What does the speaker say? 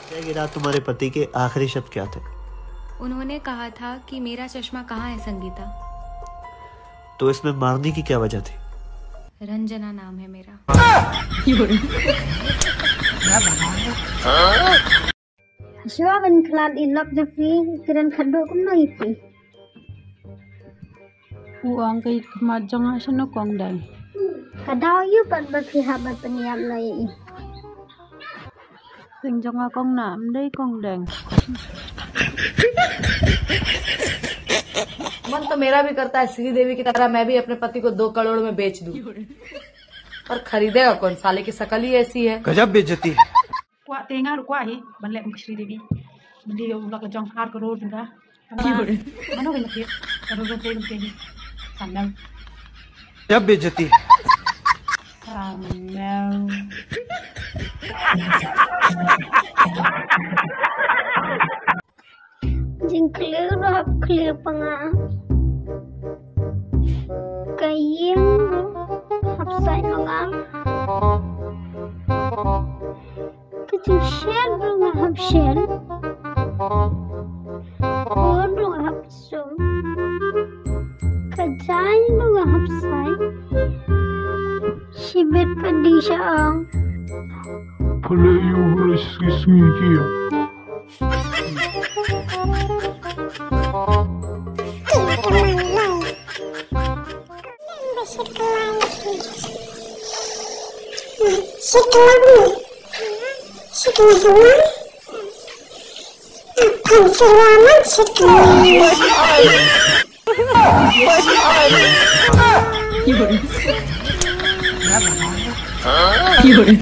गिरा तुम्हारे पति के आखिरी शब्द क्या थे? उन्होंने कहा था कि मेरा चश्मा कहाँ है संगीता। तो इसमें मारने की क्या वजह थी? रंजना नाम है मेरा। Siapa yang kelat ilok jadi kiran kado kuno itu. Uang kait kemajang aja no kong dang. Kadau you pan berpihak berpeniap lagi. Tinggal kong nam deh kong dang. मन तो मेरा भी करता है श्रीदेवी की तरह मैं भी अपने पति को 2 करोड़ में बेच दूं, पर खरीदेगा कौन? साले की शकल ही ऐसी है। गजब बेइज्जती है। Kuat tengah kuat he, balik Sri Devi. Beli ulang kejang 4 crore juga. Mana kan dia? Crore ke Sandal. गजब बेइज्जती है। Sandal. Jing clear panga. Kaying hapsai nongang. Kecil shell belum hap shell. Belum hap sum. Kajai belum hap sai. Sibet padi siang. Pala yung resismi ya. Fiore.